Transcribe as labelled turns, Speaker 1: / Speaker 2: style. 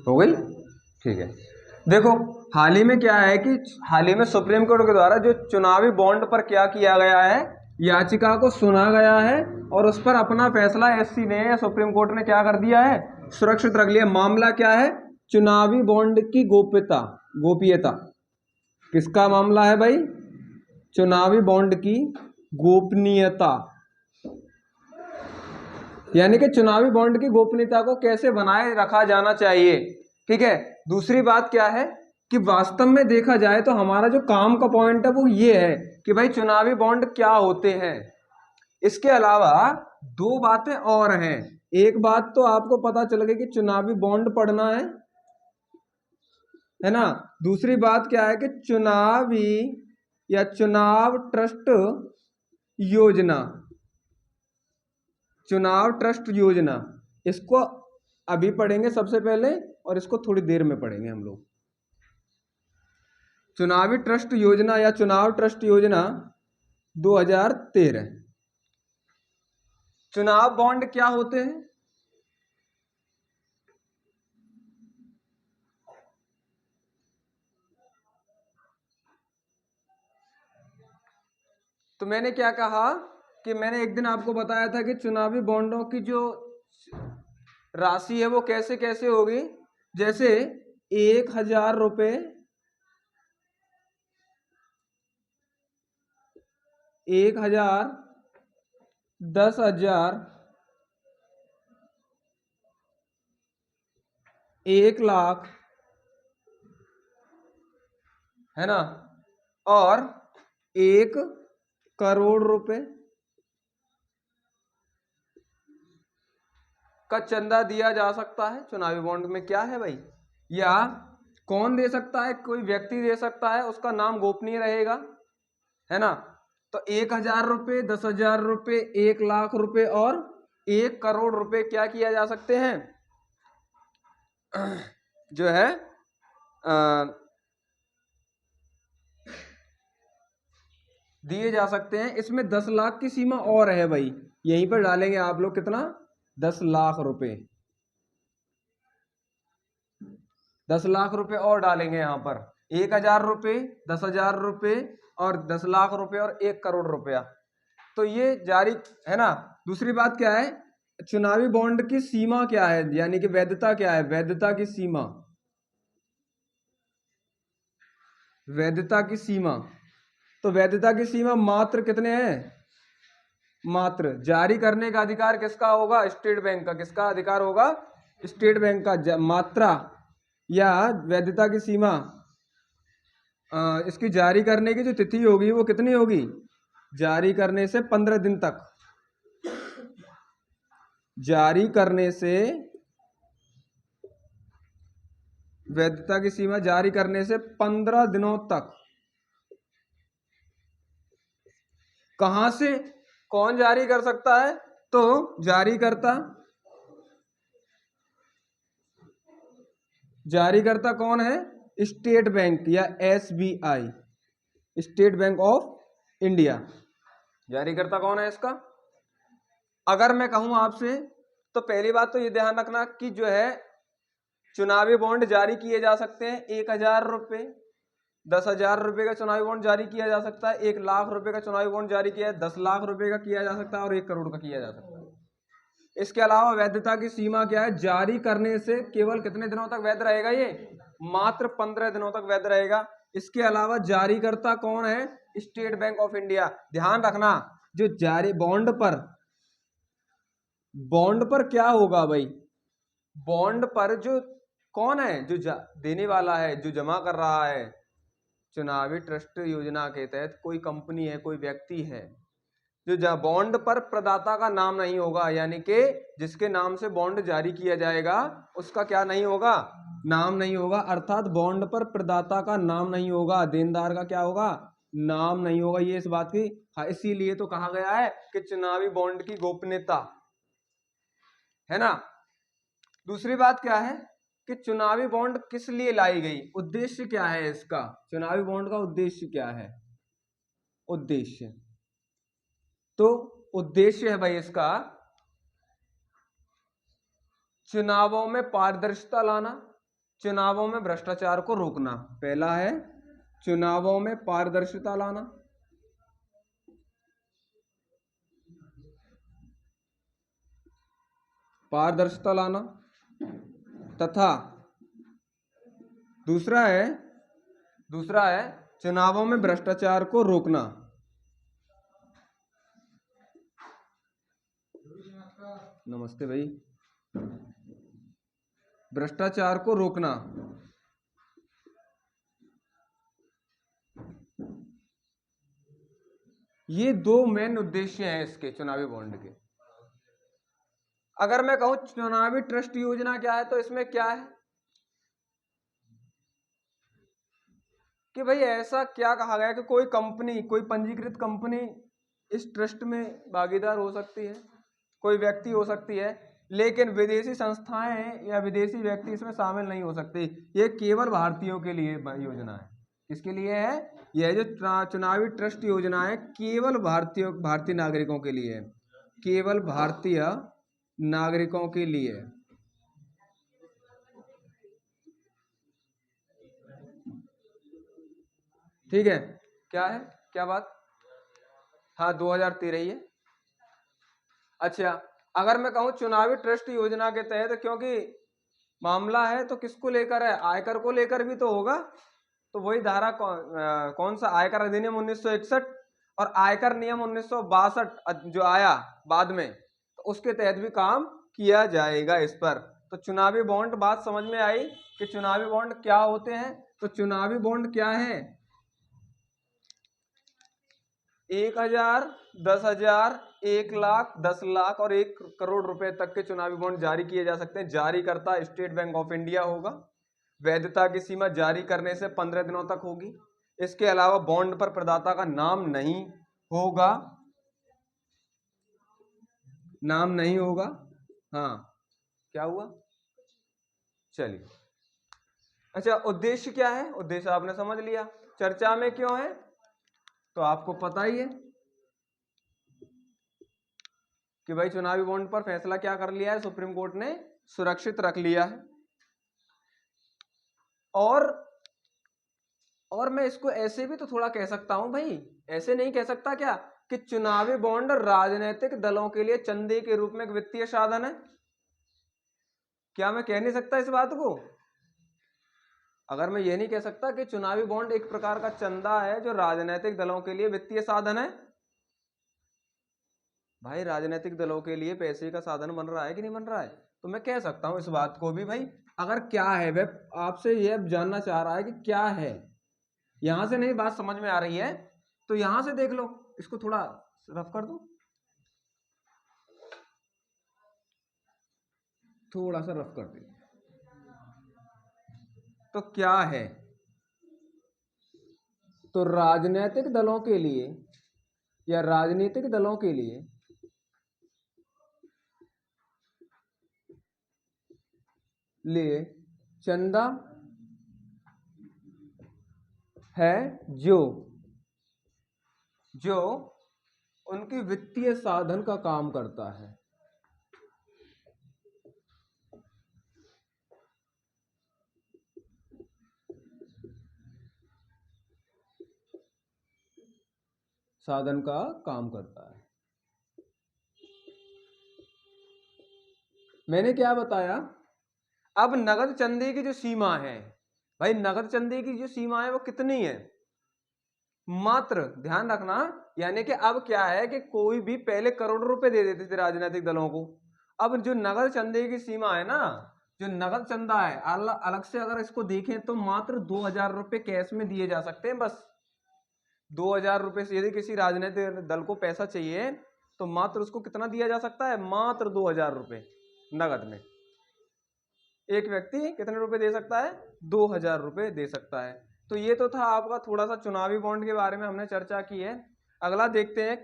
Speaker 1: हो गई, ठीक है। देखो हाल ही में क्या है कि हाल ही में सुप्रीम कोर्ट के द्वारा जो चुनावी बॉन्ड पर क्या किया गया है, याचिका को सुना गया है और उस पर अपना फैसला एससी ने या सुप्रीम कोर्ट ने क्या कर दिया है, सुरक्षित रख लिया। मामला क्या है, चुनावी बॉन्ड की गोप्यता, गोपनीयता। किसका मामला है भाई, चुनावी बॉन्ड की गोपनीयता, यानी कि चुनावी बॉन्ड की गोपनीयता को कैसे बनाए रखा जाना चाहिए, ठीक है। दूसरी बात क्या है कि वास्तव में देखा जाए तो हमारा जो काम का पॉइंट है वो ये है कि भाई चुनावी बॉन्ड क्या होते हैं। इसके अलावा दो बातें और हैं। एक बात तो आपको पता चल गई कि चुनावी बॉन्ड पढ़ना है ना। दूसरी बात क्या है कि चुनावी या चुनाव ट्रस्ट योजना, चुनाव ट्रस्ट योजना, इसको अभी पढ़ेंगे सबसे पहले और इसको थोड़ी देर में पढ़ेंगे हम लोग। चुनावी ट्रस्ट योजना या चुनाव ट्रस्ट योजना 2013। चुनाव बॉन्ड क्या होते हैं, तो मैंने क्या कहा कि मैंने एक दिन आपको बताया था कि चुनावी बॉन्डों की जो राशि है वो कैसे कैसे होगी। जैसे 1,000 रुपये, 1,000, 10,000, 1,00,000, है ना, और 1 करोड़ रुपए का चंदा दिया जा सकता है। चुनावी बॉन्ड में क्या है भाई, या कौन दे सकता है, कोई व्यक्ति दे सकता है, उसका नाम गोपनीय रहेगा, है ना। तो 1,000 रुपये, 10,000 रुपये, 1,00,000 रुपये और 1 करोड़ रुपए क्या किया जा सकते हैं, जो है दिए जा सकते हैं। इसमें 10 लाख की सीमा और है भाई, यहीं पर डालेंगे आप लोग कितना, 10 लाख रुपए, 10 लाख रुपए और डालेंगे यहाँ पर। 1,000 रुपये, 10,000 रुपये और 10 लाख रुपए और 1 करोड़ रुपया, तो ये जारी है ना। दूसरी बात क्या है, चुनावी बॉन्ड की सीमा क्या है, यानी कि वैधता क्या है, वैधता की सीमा, वैधता की सीमा। तो वैधता की सीमा मात्र कितने हैं, मात्र जारी करने का अधिकार किसका होगा, स्टेट बैंक का। किसका अधिकार होगा, स्टेट बैंक का। मात्रा या वैधता की सीमा, इसकी जारी करने की जो तिथि होगी वो कितनी होगी, जारी करने से 15 दिन तक, जारी करने से, वैधता की सीमा जारी करने से 15 दिनों तक। कहां से कौन जारी कर सकता है, तो जारीकर्ता कौन है, स्टेट बैंक या SBI, state bank of India. जारीकर्ता कौन है इसका। अगर मैं कहूं आपसे, तो पहली बात तो ये ध्यान रखना कि जो है चुनावी बॉन्ड जारी किए जा सकते हैं 1,000 रुपये, 10,000 रुपये का चुनावी बॉन्ड जारी किया जा सकता है, 1,00,000 रुपये का चुनावी बॉन्ड जारी किया है, 10 लाख रुपए का किया जा सकता है और 1 करोड़ का किया जा सकता है। इसके अलावा वैधता की सीमा क्या है, जारी करने से केवल कितने दिनों तक वैध रहेगा, ये मात्र 15 दिनों तक वैध रहेगा। इसके अलावा जारीकर्ता कौन है, स्टेट बैंक ऑफ इंडिया। ध्यान रखना, जो जारी बॉन्ड पर क्या होगा भाई, बॉन्ड पर जो कौन है, जो देने वाला है, जो जमा कर रहा है, चुनावी ट्रस्ट योजना के तहत कोई कंपनी है, कोई व्यक्ति है, जो बॉन्ड पर प्रदाता का नाम नहीं होगा, यानी कि जिसके नाम से बॉन्ड जारी किया जाएगा उसका क्या नहीं होगा, नाम नहीं होगा। अर्थात बॉन्ड पर प्रदाता का नाम नहीं होगा, देनदार का क्या होगा, नाम नहीं होगा। ये इस बात की, हाँ, इसीलिए तो कहा गया है कि चुनावी बॉन्ड की गोपनीयता, है ना। दूसरी बात क्या है कि चुनावी बॉन्ड किस लिए लाई गई, उद्देश्य क्या है इसका, चुनावी बॉन्ड का उद्देश्य क्या है, उद्देश्य, तो उद्देश्य है भाई इसका चुनावों में पारदर्शिता लाना, चुनावों में भ्रष्टाचार को रोकना। पहला है चुनावों में पारदर्शिता लाना, पारदर्शिता लाना, तथा दूसरा है चुनावों में भ्रष्टाचार को रोकना। नमस्ते भाई। भ्रष्टाचार को रोकना। ये दो मेन उद्देश्य हैं इसके चुनावी बॉन्ड के। अगर मैं कहूं चुनावी ट्रस्ट योजना क्या है, तो इसमें क्या है कि भाई ऐसा क्या कहा गया कि कोई कंपनी, कोई पंजीकृत कंपनी इस ट्रस्ट में भागीदार हो सकती है, कोई व्यक्ति हो सकती है, लेकिन विदेशी संस्थाएं या विदेशी व्यक्ति इसमें शामिल नहीं हो सकते। ये केवल भारतीयों के लिए योजना है। किसके लिए है? यह जो चुनावी ट्रस्ट योजना है केवल भारतीय नागरिकों के लिए है, केवल भारतीय नागरिकों के लिए। ठीक है, क्या है, क्या बात? हाँ 2013 ही है। अच्छा, अगर मैं कहूं चुनावी ट्रस्ट योजना के तहत, क्योंकि मामला है तो किसको लेकर है? आयकर को लेकर भी तो होगा। तो वही धारा कौन सा? आयकर अधिनियम 1961 और आयकर नियम 1962 जो आया बाद में, तो उसके तहत भी काम किया जाएगा इस पर। तो चुनावी बॉन्ड, बात समझ में आई कि चुनावी बॉन्ड क्या होते हैं? तो चुनावी बॉन्ड क्या है? 1000, 10,000, 1,00,000, 10,00,000 और 1 करोड़ रुपए तक के चुनावी बॉन्ड जारी किए जा सकते हैं। जारीकर्ता स्टेट बैंक ऑफ इंडिया होगा। वैधता की सीमा जारी करने से 15 दिनों तक होगी। इसके अलावा बॉन्ड पर प्रदाता का नाम नहीं होगा, नाम नहीं होगा। हाँ, क्या हुआ? चलिए, अच्छा उद्देश्य क्या है? उद्देश्य आपने समझ लिया। चर्चा में क्यों है तो आपको पता ही है कि भाई चुनावी बॉन्ड पर फैसला क्या कर लिया है सुप्रीम कोर्ट ने? सुरक्षित रख लिया है। और मैं इसको ऐसे भी तो थोड़ा कह सकता हूं भाई, ऐसे नहीं कह सकता क्या कि चुनावी बॉन्ड राजनीतिक दलों के लिए चंदे के रूप में एक वित्तीय साधन है? क्या मैं कह नहीं सकता इस बात को? अगर मैं ये नहीं कह सकता कि चुनावी बॉन्ड एक प्रकार का चंदा है जो राजनीतिक दलों के लिए वित्तीय साधन है? भाई राजनीतिक दलों के लिए पैसे का साधन बन रहा है कि नहीं बन रहा है? तो मैं कह सकता हूं इस बात को भी भाई। अगर क्या है, वह आपसे यह जानना चाह रहा है कि क्या है, यहां से नहीं बात समझ में आ रही है तो यहां से देख लो। इसको थोड़ा रफ कर दो, थोड़ा सा रफ कर दे। तो क्या है? तो राजनीतिक दलों के लिए या राजनीतिक दलों के लिए चंदा है जो उनकी वित्तीय साधन का काम करता है। साधन का काम करता है। मैंने क्या बताया? अब नगद चंदे की जो सीमा है भाई, नगद चंदे की जो सीमा है वो कितनी है? मात्र, ध्यान रखना, यानी कि अब क्या है कि कोई भी पहले करोड़ों रुपए दे देते थे राजनीतिक दलों को। अब जो नगद चंदे की सीमा है ना, जो नगद चंदा है अलग से अगर इसको देखें तो मात्र 2,000 रुपए कैश में दिए जा सकते हैं बस। 2,000 रुपए से यदि किसी राजनीतिक दल को पैसा चाहिए तो मात्र उसको कितना दिया जा सकता है? मात्र 2,000 रुपए नगद में। एक व्यक्ति कितने रुपए दे सकता है? 2,000 रुपए दे सकता है। तो ये तो था आपका थोड़ा सा चुनावी बॉन्ड के बारे में हमने चर्चा की है। अगला देखते हैं क्या